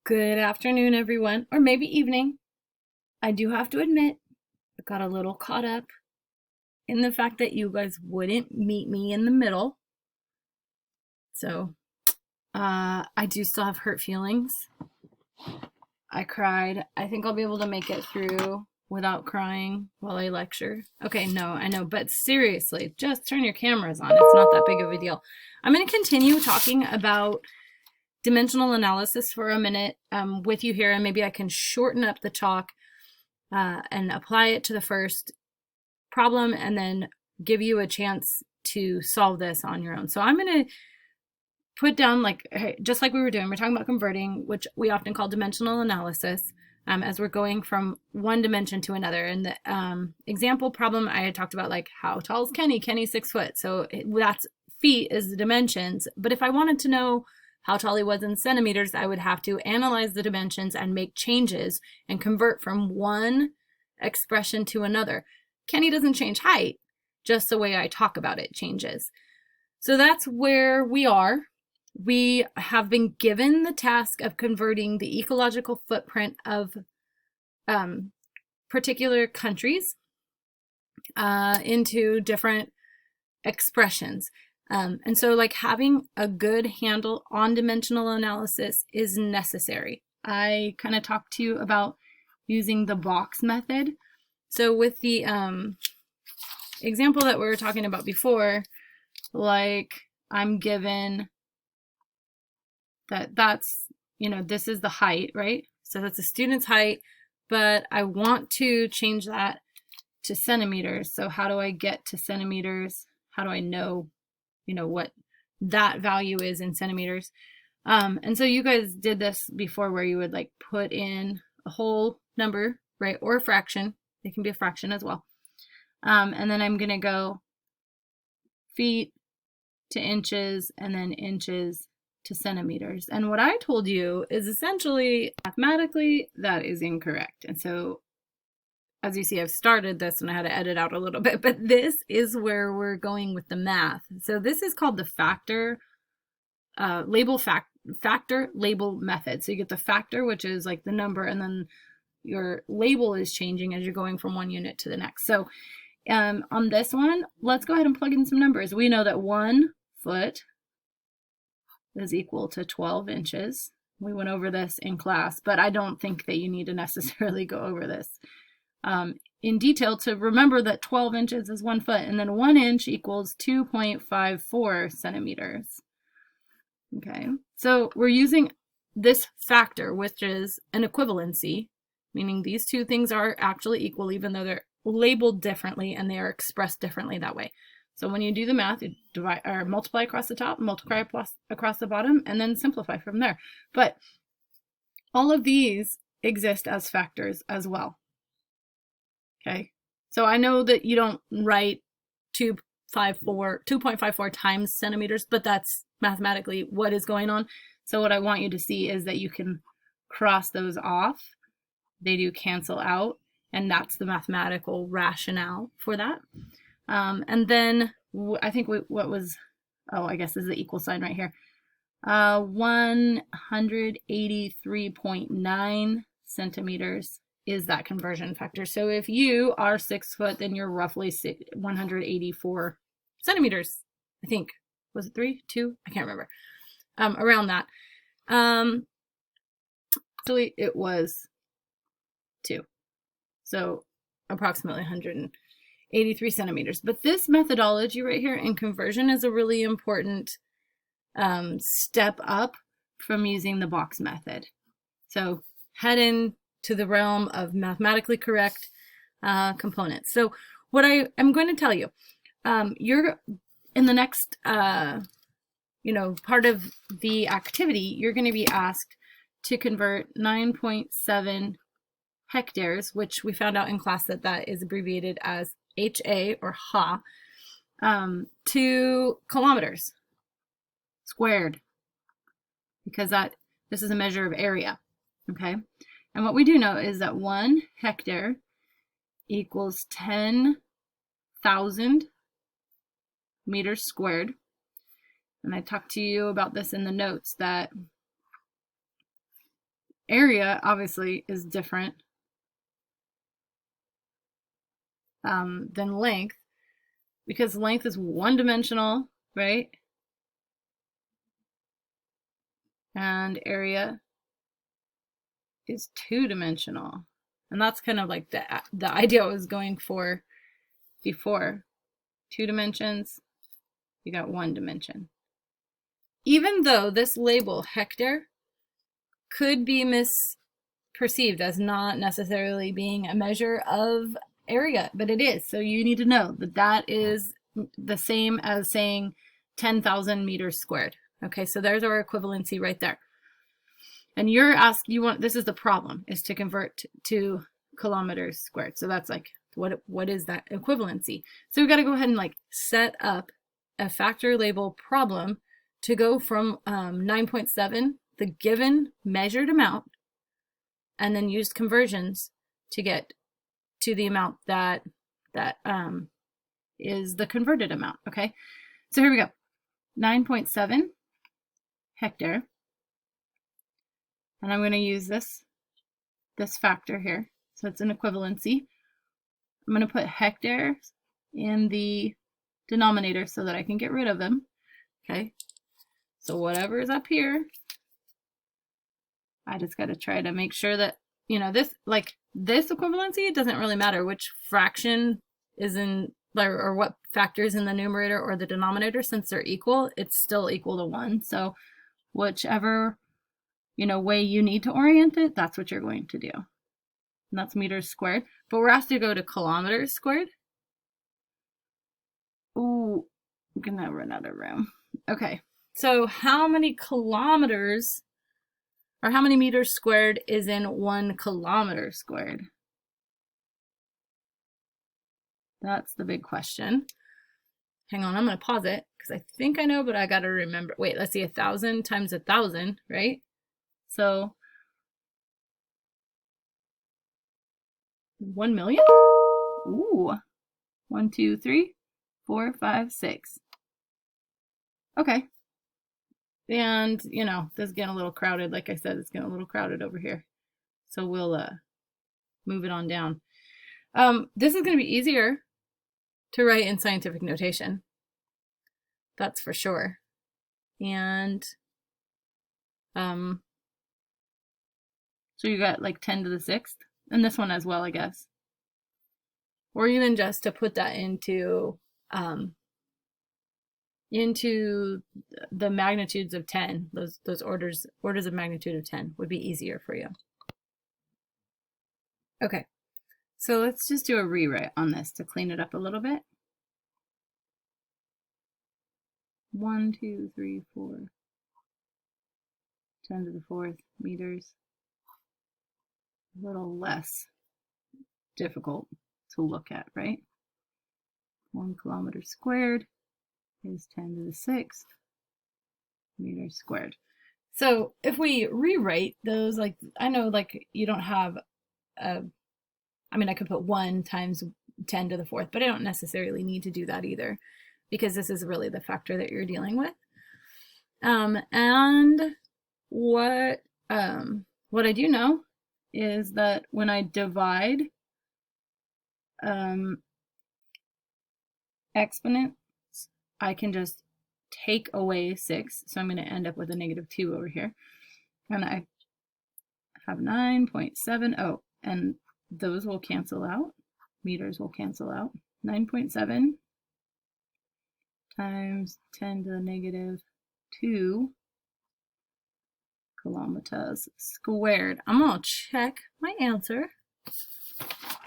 Good afternoon, everyone, or maybe evening. I do have to admit, I got a little caught up in the fact that you guys wouldn't meet me in the middle. So, I do still have hurt feelings. I cried. I think I'll be able to make it through without crying while I lecture. Okay, no, I know, but seriously, just turn your cameras on. It's not that big of a deal. I'm going to continue talking about dimensional analysis for a minute with you here, and maybe I can shorten up the talk and apply it to the first problem and then give you a chance to solve this on your own. So I'm going to put down, like, just like we were doing, we're talking about converting, which we often call dimensional analysis, as we're going from one dimension to another. And the example problem I had talked about, like, how tall is Kenny? Kenny's 6 foot. So that's feet is the dimensions. But if I wanted to know how tall he was in centimeters, I would have to analyze the dimensions and make changes and convert from one expression to another. Kenny doesn't change height, just the way I talk about it changes. So that's where we are. We have been given the task of converting the ecological footprint of particular countries into different expressions. And so, like, having a good handle on dimensional analysis is necessary. I kind of talked to you about using the box method. So with the example that we were talking about before, like, I'm given that's, this is the height, right? So that's a student's height, but I want to change that to centimeters. So how do I get to centimeters? How do I know, what that value is in centimeters? And so you guys did this before where you would, like, put in a whole number, right? Or a fraction. It can be a fraction as well. And then I'm going to go feet to inches and then inches to centimeters. And what I told you is essentially mathematically that is incorrect. And so as you see, I've started this and I had to edit out a little bit, but this is where we're going with the math. So this is called the factor label method. So you get the factor, which is like the number, and then your label is changing as you're going from one unit to the next. So on this one, let's go ahead and plug in some numbers. We know that 1 foot is equal to 12 inches. We went over this in class, but I don't think that you need to necessarily go over this in detail to remember that 12 inches is 1 foot, and then 1 inch equals 2.54 centimeters. Okay, so we're using this factor, which is an equivalency, meaning these two things are actually equal, even though they're labeled differently and they are expressed differently that way. So when you do the math, you divide or multiply across the top, multiply across the bottom, and then simplify from there. But all of these exist as factors as well. Okay, so I know that you don't write 2.54 times centimeters, but that's mathematically what is going on. So what I want you to see is that you can cross those off. They do cancel out, and that's the mathematical rationale for that. And then I think I guess this is the equal sign right here. 183.9 centimeters is that conversion factor. So if you are 6 foot, then you're roughly 184 centimeters. I think, was it 3, 2? I can't remember. Around that. Actually, it was 2. So approximately 183 centimeters. But this methodology right here in conversion is a really important step up from using the box method. So head into the realm of mathematically correct components. So what I am going to tell you, you're in the next part of the activity, you're going to be asked to convert 9.7 hectares, which we found out in class that is abbreviated as HA or HA, to kilometers squared, because this is a measure of area. Okay, and what we do know is that 1 hectare equals 10,000 meters squared. And I talked to you about this in the notes, that area obviously is different than length, because length is one-dimensional, right? And area is two-dimensional. And that's kind of like the idea I was going for before. 2 dimensions, you got 1 dimension. Even though this label, hectare, could be misperceived as not necessarily being a measure of area, but it is. So you need to know that that is the same as saying 10,000 meters squared. Okay, so there's our equivalency right there. And you're asked, this is the problem, is to convert to kilometers squared. So that's like, what is that equivalency? So we've got to go ahead and like set up a factor label problem to go from 9.7, the given measured amount, and then use conversions to get to the amount that is the converted amount. Okay, so here we go. 9.7 hectare, and I'm going to use this factor here. So it's an equivalency. I'm going to put hectares in the denominator so that I can get rid of them. Okay, so whatever is up here, I just got to try to make sure that, you know, this equivalency, it doesn't really matter which fraction is in, or what factor is in the numerator or the denominator, since they're equal, it's still equal to 1. So whichever, you know, way you need to orient it, that's what you're going to do. And that's meters squared. But we're asked to go to kilometers squared. Ooh, I'm gonna run out of room. Okay, so how many kilometers, or how many meters squared is in 1 kilometer squared? That's the big question. Hang on, I'm gonna pause it because I think I know, but I gotta remember. Wait, let's see, 1,000 times 1,000, right? So 1 million? Ooh, 1, 2, 3, 4, 5, 6. Okay. And, you know, this is getting a little crowded. Like I said, it's getting a little crowded over here. So we'll move it on down. This is going to be easier to write in scientific notation. That's for sure. And so you got like 10 to the 6th. And this one as well, I guess. Or even just to put that into the magnitudes of 10, those orders of magnitude of 10 would be easier for you. Okay, so let's just do a rewrite on this to clean it up a little bit. 1, 2, 3, 4, 10 to the 4th meters. A little less difficult to look at, right? 1 kilometer squared is 10 to the 6th meters squared. So if we rewrite those, like, I know like you don't have I mean, I could put 1 times 10 to the 4th, but I don't necessarily need to do that either, because this is really the factor that you're dealing with. And what I do know is that when I divide exponents, I can just take away 6. So I'm going to end up with a -2 over here. And I have 9.70, and those will cancel out. Meters will cancel out. 9.7 times 10 to the -2 kilometers squared. I'm going to check my answer.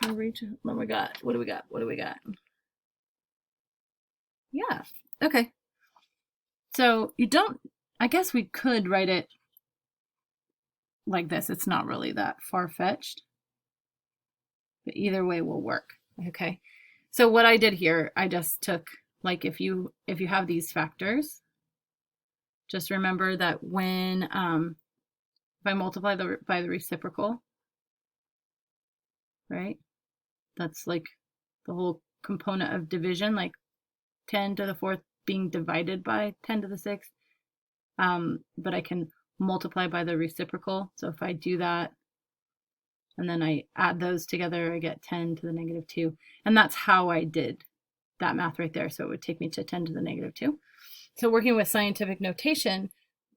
What do we got? What do we got? What do we got? Yeah, okay. So you don't, I guess we could write it like this. It's not really that far-fetched, but either way will work. Okay, so what I did here, I just took, like, if you have these factors, just remember that when if I multiply by the reciprocal, right, that's like the whole component of division, like 10 to the 4th being divided by 10 to the 6th. But I can multiply by the reciprocal. So if I do that, and then I add those together, I get 10 to the negative 2. And that's how I did that math right there. So it would take me to 10 to the negative 2. So working with scientific notation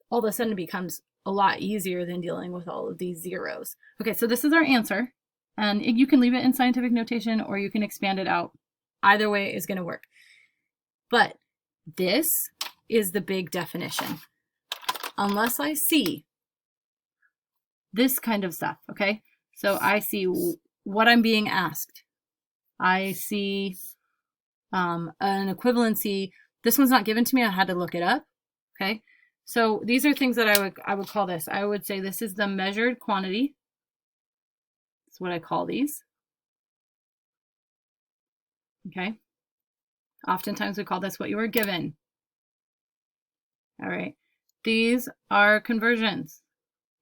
all of a sudden becomes a lot easier than dealing with all of these zeros. Okay, so this is our answer. And you can leave it in scientific notation or you can expand it out. Either way is going to work. But this is the big definition. Unless I see this kind of stuff, okay? So I see what I'm being asked. I see an equivalency. This one's not given to me. I had to look it up, okay? So these are things that I would call this. I would say this is the measured quantity. That's what I call these. Okay. Oftentimes we call this what you were given. All right. These are conversions.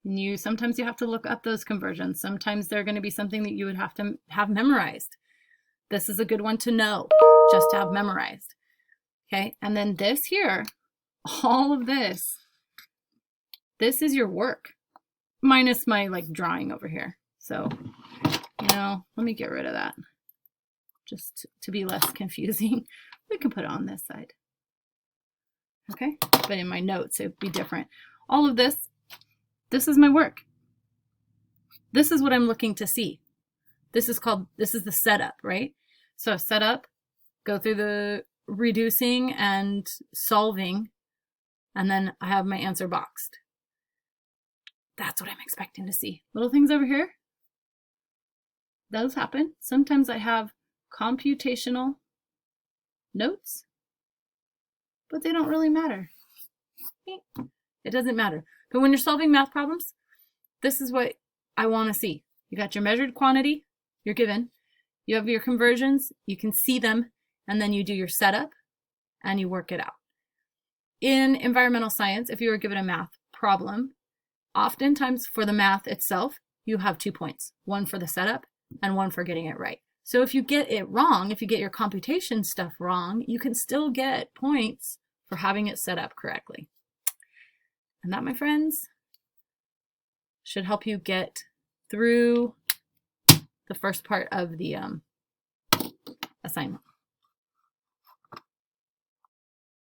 And sometimes you have to look up those conversions. Sometimes they're going to be something that you would have to have memorized. This is a good one to know, just to have memorized. Okay. And then this here, all of this is your work, minus my like drawing over here. So, let me get rid of that just to be less confusing. We can put it on this side. Okay, but in my notes, it'd be different. All of this is my work. This is what I'm looking to see. This is the setup, right? So setup, go through the reducing and solving, and then I have my answer boxed. That's what I'm expecting to see. Little things over here, those happen. Sometimes I have computational notes, but they don't really matter. It doesn't matter. But when you're solving math problems, this is what I want to see. You got your measured quantity, you're given. You have your conversions, you can see them, and then you do your setup and you work it out. In environmental science, if you were given a math problem, oftentimes for the math itself, you have 2 points, one for the setup and one for getting it right. So if you get it wrong, if you get your computation stuff wrong, you can still get points for having it set up correctly. And that, my friends, should help you get through the first part of the assignment.